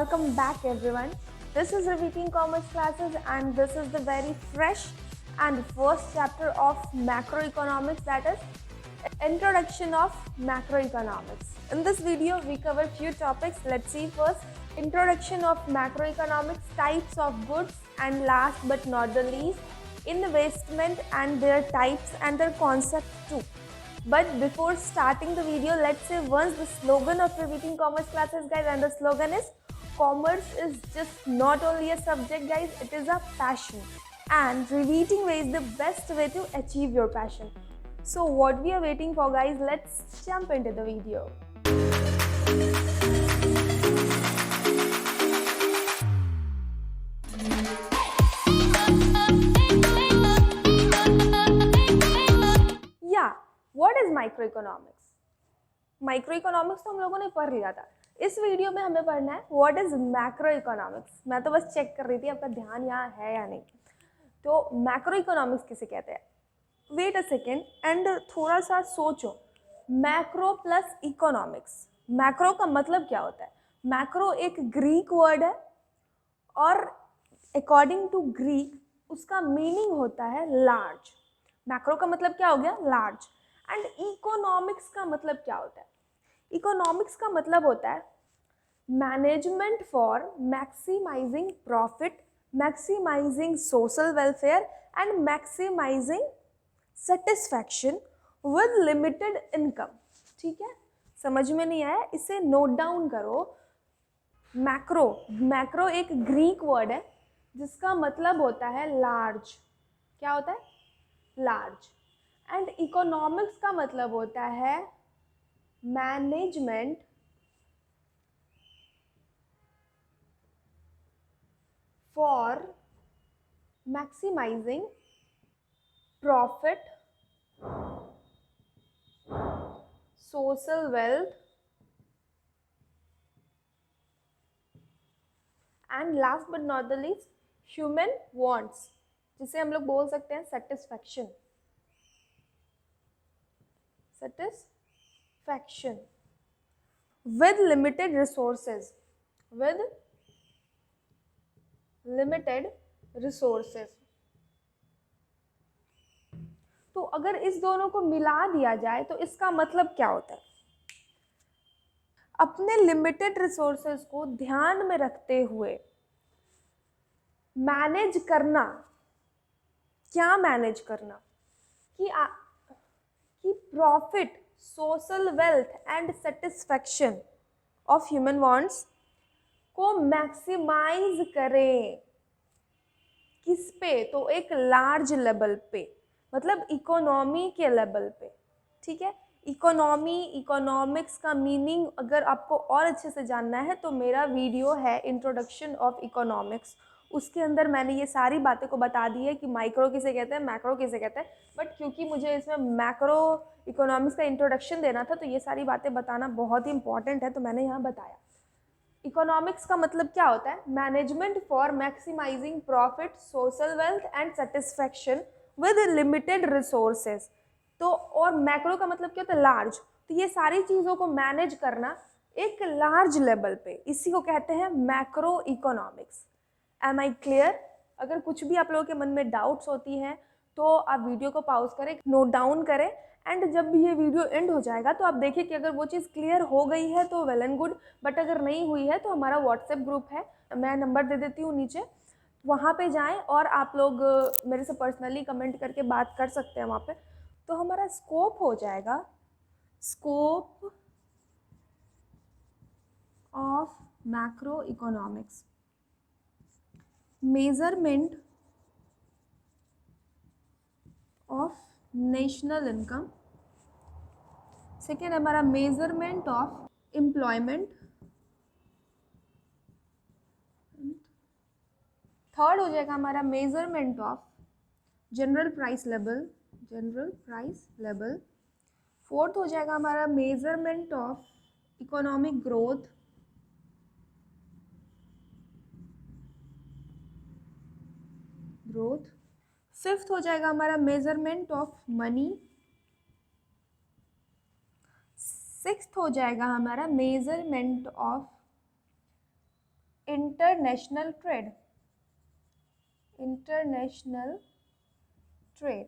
welcome back everyone. This is Repeating Commerce Classes and this is the very fresh and first chapter of macroeconomics, that is introduction of macroeconomics. In this video we cover few topics. Let's see first introduction of macroeconomics, types of goods, and last but not the least investment and their types and their concept too. But before starting the video, let's say once the slogan of Repeating Commerce Classes, guys, and the slogan is commerce is just not only a subject, guys, it is a passion, and repeating way is the best way to achieve your passion. So what we are waiting for, guys, let's jump into the video. What is microeconomics? Microeconomics तो हम लोगों ने पढ़ लिया था. इस video में हमें पढ़ना है व्हाट इज मैक्रो इकोनॉमिक्स. मैं तो बस चेक कर रही थी आपका ध्यान यहाँ है या नहीं. तो मैक्रो इकोनॉमिक्स किसे कहते हैं? वेट अ सेकेंड एंड थोड़ा सा सोचो. मैक्रो प्लस इकोनॉमिक्स, मैक्रो का मतलब क्या होता है? मैक्रो एक ग्रीक वर्ड है और अकॉर्डिंग टू ग्रीक उसका मीनिंग होता है लार्ज. मैक्रो का मतलब क्या हो गया? लार्ज. एंड इकोनॉमिक्स का मतलब क्या होता है? इकोनॉमिक्स का मतलब होता है management for maximising profit, maximising social welfare and maximising satisfaction with limited income. ठीक है, समझ में नहीं आया? इसे नोट डाउन करो. मैक्रो, मैक्रो एक ग्रीक वर्ड है जिसका मतलब होता है लार्ज. क्या होता है? लार्ज. एंड इकोनॉमिक्स का मतलब होता है management for maximising profit, social wealth and last but not the least human wants, जिसे हम लोग बोल सकते हैं satisfaction. satisfaction with limited resources, with limited resources. तो अगर इस दोनों को मिला दिया जाए तो इसका मतलब क्या होता है? अपने लिमिटेड रिसोर्सेज को ध्यान में रखते हुए मैनेज करना. क्या मैनेज करना? कि profit, social wealth and satisfaction of human wants को मैक्सिमाइज करें. किस पे? तो एक लार्ज लेवल पे, मतलब इकोनॉमी के लेवल पे. ठीक है, इकोनॉमी, इकोनॉमिक्स का मीनिंग अगर आपको और अच्छे से जानना है तो मेरा वीडियो है इंट्रोडक्शन ऑफ इकोनॉमिक्स, उसके अंदर मैंने ये सारी बातें को बता दी है कि माइक्रो किसे कहते हैं, मैक्रो किसे कहते हैं. बट क्योंकि मुझे इसमें मैक्रो इकोनॉमिक्स का इंट्रोडक्शन देना था तो ये सारी बातें बताना बहुत ही इंपॉर्टेंट है, तो मैंने यहाँ बताया. इकोनॉमिक्स का मतलब क्या होता है? Management for maximising profit, social wealth and satisfaction with limited resources. तो और मैक्रो का मतलब क्या होता है? लार्ज. तो ये सारी चीज़ों को मैनेज करना एक लार्ज लेवल पे, इसी को कहते हैं macro economics. Am I clear? अगर कुछ भी आप लोगों के मन में डाउट्स होती हैं तो आप वीडियो को पॉज करें, नोट डाउन करें, एंड जब भी ये वीडियो एंड हो जाएगा तो आप देखिए कि अगर वो चीज़ क्लियर हो गई है तो वेल एंड गुड. बट अगर नहीं हुई है तो हमारा व्हाट्सएप ग्रुप है, मैं नंबर दे देती हूँ नीचे, वहाँ पे जाएं और आप लोग मेरे से पर्सनली कमेंट करके बात कर सकते हैं वहाँ पे. तो हमारा स्कोप हो जाएगा scope of macro economics, measurement of national income. Second हमारा मेजरमेंट ऑफ एम्प्लॉयमेंट. थर्ड हो जाएगा हमारा measurement of general price level, general price level. Fourth हो जाएगा हमारा measurement of economic growth. Fifth हो जाएगा हमारा मेजरमेंट ऑफ मनी. सिक्स्थ हो जाएगा हमारा measurement of international trade, international trade.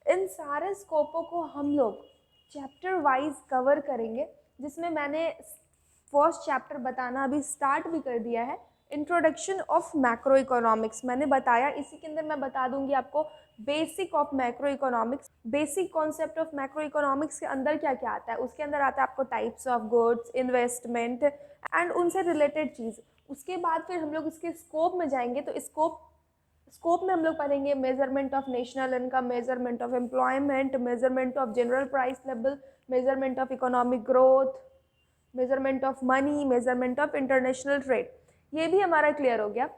इन सारे स्कोपों को हम लोग चैप्टर वाइज कवर करेंगे, जिसमें मैंने फर्स्ट चैप्टर बताना अभी स्टार्ट भी कर दिया है, इंट्रोडक्शन ऑफ मैक्रो इकोनॉमिक्स मैंने बताया। इसी के अंदर मैं बता दूंगी आपको basic of macro economics, basic concept of macro economics के अंदर क्या क्या आता है। उसके अंदर आता है आपको types of goods, investment and उनसे रिलेटेड चीज़। उसके बाद फिर हम लोग इसके स्कोप में जाएंगे, तो स्कोप में हम लोग पढ़ेंगे measurement of national income, measurement of employment, measurement of general price level, measurement of economic growth, measurement of money, measurement of international trade. ये भी हमारा क्लियर हो गया।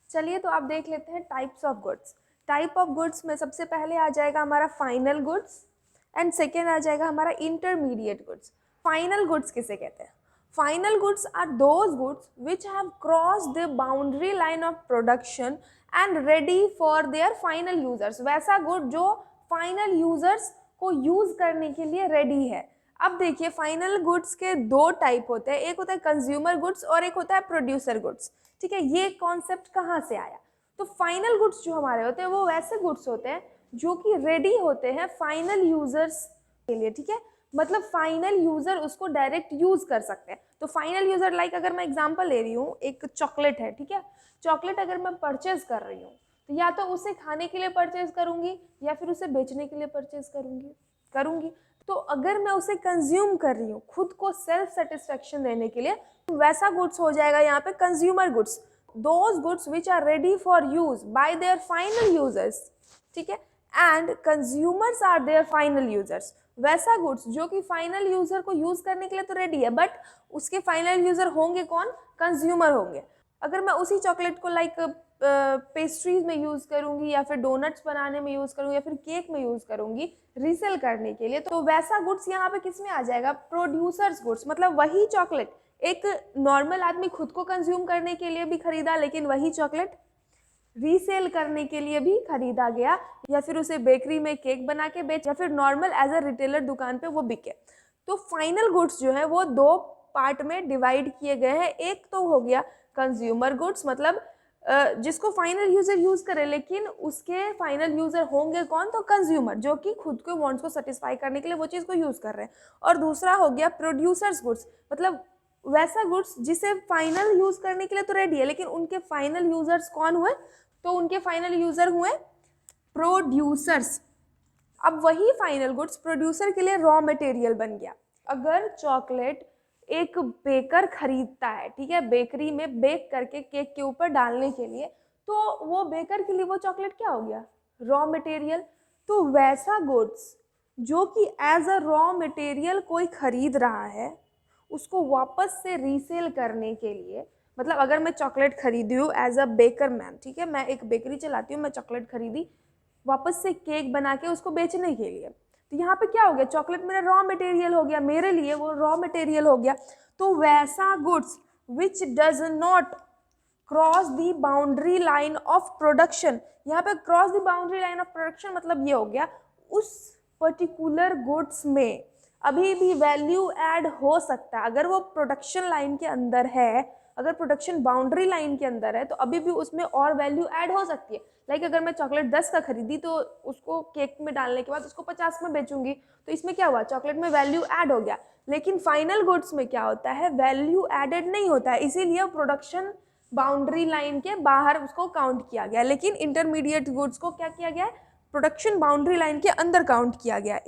चलिए तो आप देख लेते हैं types of goods. Type of goods में सबसे पहले आ जाएगा हमारा फाइनल गुड्स एंड सेकेंड आ जाएगा हमारा इंटरमीडिएट गुड्स। फाइनल गुड्स किसे कहते हैं? Final goods are those goods which have crossed the boundary line of production and ready for their final users. वैसा गुड जो फाइनल यूजर्स को यूज करने के लिए रेडी है। अब देखिए फाइनल गुड्स के दो टाइप होते हैं, एक होता है कंज्यूमर गुड्स और एक होता है प्रोड्यूसर गुड्स। ठीक है, ये कॉन्सेप्ट कहाँ से आया? तो फाइनल गुड्स जो हमारे होते हैं वो वैसे गुड्स होते हैं जो कि रेडी होते हैं फाइनल यूजर्स के लिए। ठीक है, मतलब फाइनल यूजर उसको डायरेक्ट यूज कर सकते हैं। तो फाइनल यूजर लाइक अगर मैं एग्जांपल ले रही हूँ, एक चॉकलेट है, ठीक है, चॉकलेट अगर मैं परचेज कर रही हूँ तो या तो उसे खाने के लिए परचेज करूंगी या फिर उसे बेचने के लिए परचेज करूंगी। तो अगर मैं उसे कंज्यूम कर रही हूँ खुद को सेल्फ सेटिस्फेक्शन देने के लिए, तो वैसा गुड्स हो जाएगा यहाँ पे consumer goods, those goods which are ready for use by their final users. ठीक है, and consumers are their final users. वैसा गुड्स जो कि फाइनल यूजर को यूज करने के लिए तो रेडी है, बट उसके फाइनल यूजर होंगे कौन? कंज्यूमर होंगे। अगर मैं उसी चॉकलेट को लाइक पेस्ट्रीज में यूज़ करूंगी या फिर डोनट्स बनाने में यूज़ करूंगी या फिर केक में यूज़ करूंगी रीसेल करने के लिए, तो वैसा गुड्स यहाँ पे किस में आ जाएगा? Producers goods. मतलब वही चॉकलेट एक नॉर्मल आदमी खुद को कंज्यूम करने के लिए भी खरीदा, लेकिन वही चॉकलेट रीसेल करने के लिए भी खरीदा गया, या फिर उसे बेकरी में केक बना के बेच, या फिर नॉर्मल एज अ रिटेलर दुकान पे वो बिके। तो फाइनल गुड्स जो है वो दो पार्ट में डिवाइड किए गए हैं। एक तो हो गया कंज्यूमर गुड्स, मतलब जिसको फाइनल यूजर यूज करे, लेकिन उसके फाइनल यूजर होंगे कौन? तो कंज्यूमर, जो कि खुद के वांट्स को सेटिस्फाई करने के लिए वो चीज़ को यूज कर रहे हैं। और दूसरा हो गया प्रोड्यूसर्स गुड्स, मतलब वैसा गुड्स जिसे फाइनल यूज करने के लिए तो रेडी है, लेकिन उनके फाइनल यूजर्स कौन हुए? तो उनके फाइनल यूजर हुए प्रोड्यूसर्स। अब वही फाइनल गुड्स प्रोड्यूसर के लिए रॉ मटेरियल बन गया। अगर चॉकलेट एक बेकर खरीदता है, ठीक है, बेकरी में बेक करके केक के ऊपर डालने के लिए, तो वो बेकर के लिए वो चॉकलेट क्या हो गया? Raw material. तो वैसा गुड्स जो कि एज अ रॉ मटेरियल कोई खरीद रहा है, उसको वापस से रीसेल करने के लिए, मतलब अगर मैं चॉकलेट खरीदी हूँ एज अ बेकर मैन, ठीक है, मैं एक बेकरी चलाती हूँ, मैं चॉकलेट खरीदी वापस से केक बना के उसको बेचने के लिए, तो यहाँ पे क्या हो गया? चॉकलेट मेरा रॉ मटेरियल हो गया, मेरे लिए वो रॉ मटेरियल हो गया। तो वैसा goods which does not cross the boundary line of production, यहाँ पे cross the boundary line of production मतलब ये हो गया उस पर्टिकुलर गुड्स में अभी भी वैल्यू ऐड हो सकता है। अगर वो प्रोडक्शन लाइन के अंदर है, अगर प्रोडक्शन बाउंड्री लाइन के अंदर है, तो अभी भी उसमें और वैल्यू ऐड हो सकती है। लाइक अगर मैं चॉकलेट 10 का खरीदी तो उसको केक में डालने के बाद उसको 50 में बेचूंगी, तो इसमें क्या हुआ? चॉकलेट में वैल्यू ऐड हो गया। लेकिन फाइनल गुड्स में क्या होता है? वैल्यू एडेड नहीं होता है, इसीलिए प्रोडक्शन बाउंड्री लाइन के बाहर उसको काउंट किया गया। लेकिन इंटरमीडिएट गुड्स को क्या किया गया है? प्रोडक्शन बाउंड्री लाइन के अंदर काउंट किया गया।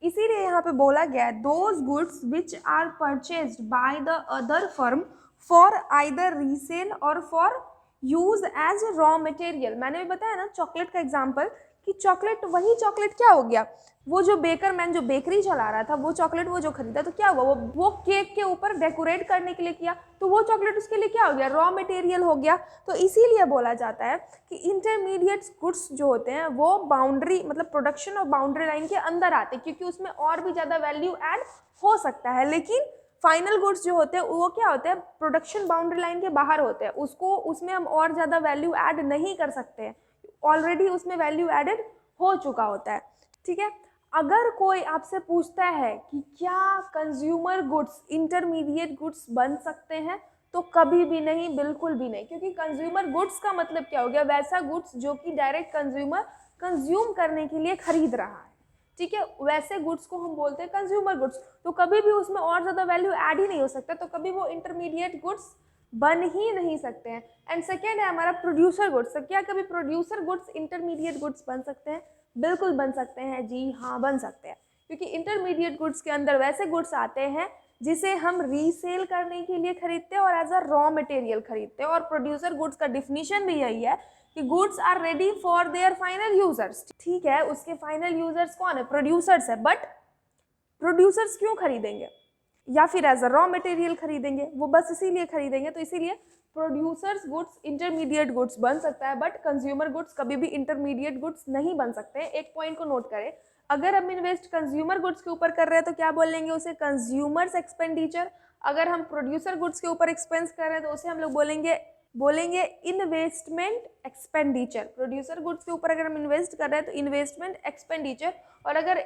इसीलिए यहाँ पे बोला गया है those goods which are purchased by the other firm for either resale और for use as raw material. मैंने भी बताया ना चॉकलेट का एग्जांपल, कि चॉकलेट वही चॉकलेट क्या हो गया? वो जो बेकर मैन जो बेकरी चला रहा था, वो चॉकलेट वो जो खरीदा, तो क्या हुआ? वो केक के ऊपर डेकोरेट करने के लिए किया, तो वो चॉकलेट उसके लिए क्या हो गया? रॉ मटेरियल हो गया। तो इसीलिए बोला जाता है कि इंटरमीडिएट गुड्स जो होते हैं वो बाउंड्री, मतलब प्रोडक्शन और बाउंड्री लाइन के अंदर आते हैं, क्योंकि उसमें और भी ज़्यादा वैल्यू ऐड हो सकता है। लेकिन फाइनल गुड्स जो होते हैं वो क्या होते हैं? प्रोडक्शन बाउंड्री लाइन के बाहर होते हैं, उसमें हम और ज़्यादा वैल्यू ऐड नहीं कर सकते हैं, ऑलरेडी उसमें वैल्यू एडेड हो चुका होता है। ठीक है, अगर कोई आपसे पूछता है कि क्या कंज्यूमर गुड्स इंटरमीडिएट गुड्स बन सकते हैं, तो कभी भी नहीं, बिल्कुल भी नहीं, क्योंकि कंज्यूमर गुड्स का मतलब क्या हो गया, वैसा गुड्स जो कि डायरेक्ट कंज्यूमर कंज्यूम करने के लिए खरीद रहा है, ठीक है, वैसे गुड्स को हम बोलते हैं कंज्यूमर गुड्स। तो कभी भी उसमें और ज़्यादा वैल्यू ऐड ही नहीं हो सकता, तो कभी वो इंटरमीडिएट गुड्स बन ही नहीं सकते हैं। एंड सेकेंड है हमारा प्रोड्यूसर गुड्स। क्या कभी प्रोड्यूसर गुड्स इंटरमीडिएट गुड्स बन सकते हैं? बिल्कुल बन सकते हैं जी हाँ, बन सकते हैं, क्योंकि इंटरमीडिएट गुड्स के अंदर वैसे गुड्स आते हैं जिसे हम रीसेल करने के लिए खरीदते हैं और एज अ रॉ मटेरियल खरीदते हैं। और प्रोड्यूसर गुड्स का डिफिनीशन भी यही है कि goods are ready for their final users. ठीक है, उसके फाइनल यूजर्स कौन है? प्रोड्यूसर्स है। बट प्रोड्यूसर्स क्यों खरीदेंगे या फिर एज अ रॉ मटेरियल खरीदेंगे? वो बस इसीलिए खरीदेंगे। तो इसीलिए प्रोड्यूसर्स गुड्स इंटरमीडिएट गुड्स बन सकता है, बट कंज्यूमर गुड्स कभी भी इंटरमीडिएट गुड्स नहीं बन सकते हैं। एक पॉइंट को नोट करें, अगर हम इन्वेस्ट कंज्यूमर गुड्स के ऊपर कर रहे हैं तो क्या बोलेंगे उसे? Consumers expenditure. अगर हम प्रोड्यूसर गुड्स के ऊपर एक्सपेंस कर रहे हैं तो उसे हम लोग बोलेंगे इन्वेस्टमेंट एक्सपेंडिचर। प्रोड्यूसर गुड्स के ऊपर अगर हम इन्वेस्ट कर रहे हैं तो इन्वेस्टमेंट एक्सपेंडिचर, और अगर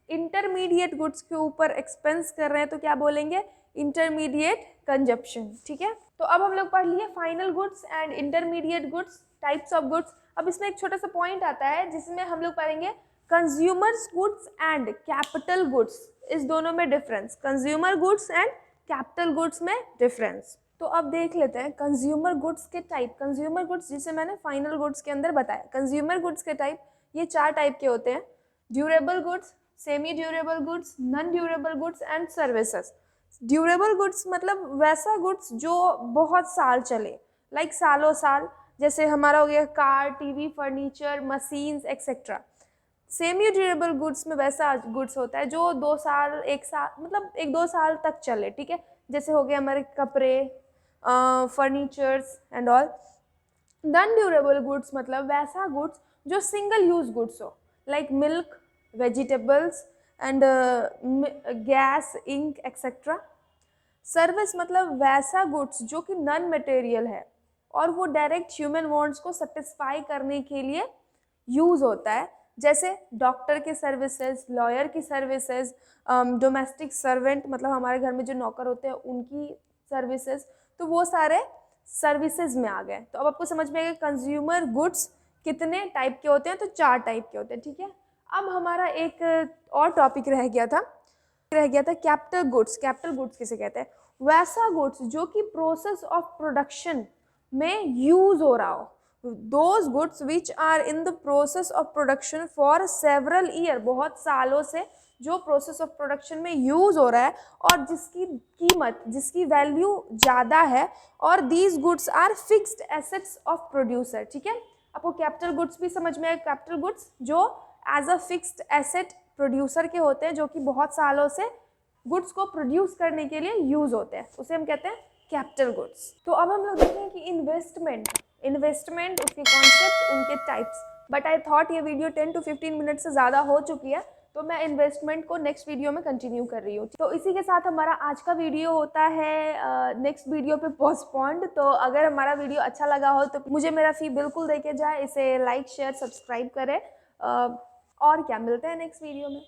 इंटरमीडिएट गुड्स के ऊपर एक्सपेंस कर रहे हैं तो क्या बोलेंगे? Intermediate consumption. ठीक है, तो अब हम लोग पढ़ लिए final goods and intermediate goods, types of goods. अब इसमें एक छोटा सा पॉइंट आता है जिसमें हम लोग पढ़ेंगे consumers goods and capital goods. इस दोनों में difference, consumer goods and capital goods में डिफरेंस। तो अब देख लेते हैं कंज्यूमर गुड्स के टाइप। कंज्यूमर गुड्स जिसे मैंने फाइनल गुड्स के अंदर बताया, कंज्यूमर गुड्स के टाइप ये 4 टाइप के होते हैं: durable goods, semi durable goods, non durable goods and services. Durable goods मतलब वैसा गुड्स जो बहुत साल चले, लाइक सालों साल, जैसे हमारा हो गया car, TV, furniture, machines etcetera. Semi durable goods में वैसा गुड्स होता है जो 2 साल, 1 साल, मतलब 1-2 साल तक चले, ठीक है, जैसे हो गए हमारे कपड़े, furnitures and all. Non durable goods मतलब वैसा गुड्स जो सिंगल यूज गुड्स हो, like milk, vegetables and gas, ink etcetera. Service मतलब वैसा गुड्स जो कि नॉन मटेरियल है और वो डायरेक्ट ह्यूमन वांट्स को सेटिस्फाई करने के लिए यूज़ होता है, जैसे डॉक्टर की सर्विसेज, लॉयर की सर्विसेज, डोमेस्टिक सर्वेंट मतलब हमारे घर में जो नौकर होते हैं उनकी सर्विसेज। तो वो सारे सर्विसेज में आ गए। तो अब आपको समझ में आ गया कंज्यूमर गुड्स कितने टाइप के होते हैं? तो 4 टाइप के होते हैं। ठीक है, अब हमारा एक और टॉपिक रह गया था कैपिटल गुड्स। कैपिटल गुड्स किसे कहते हैं? वैसा गुड्स जो कि प्रोसेस ऑफ प्रोडक्शन में यूज हो रहा हो, those goods which are in the process of production for several year, बहुत सालों से जो प्रोसेस ऑफ प्रोडक्शन में यूज हो रहा है और जिसकी कीमत, जिसकी वैल्यू ज़्यादा है, और these goods are fixed assets of producer. ठीक है, आपको कैपिटल गुड्स भी समझ में आए। कैपिटल गुड्स जो as a fixed asset producer के होते हैं, जो कि बहुत सालों से गुड्स को प्रोड्यूस करने के लिए यूज होते हैं, उसे हम कहते हैं कैपिटल गुड्स। तो अब हम लोग देखें कि इन्वेस्टमेंट, उसके कॉन्सेप्ट, उनके टाइप्स। बट आई थॉट ये वीडियो 10 to 15 मिनट से ज़्यादा हो चुकी है, तो मैं इन्वेस्टमेंट को नेक्स्ट वीडियो में कंटिन्यू कर रही हूँ। तो इसी के साथ हमारा आज का वीडियो होता है नेक्स्ट वीडियो पे पोस्टपोन्ड। तो अगर हमारा वीडियो अच्छा लगा हो तो मुझे मेरा फी बिल्कुल दे के जाए, इसे लाइक, शेयर, सब्सक्राइब करें। और क्या, मिलते हैं नेक्स्ट वीडियो में।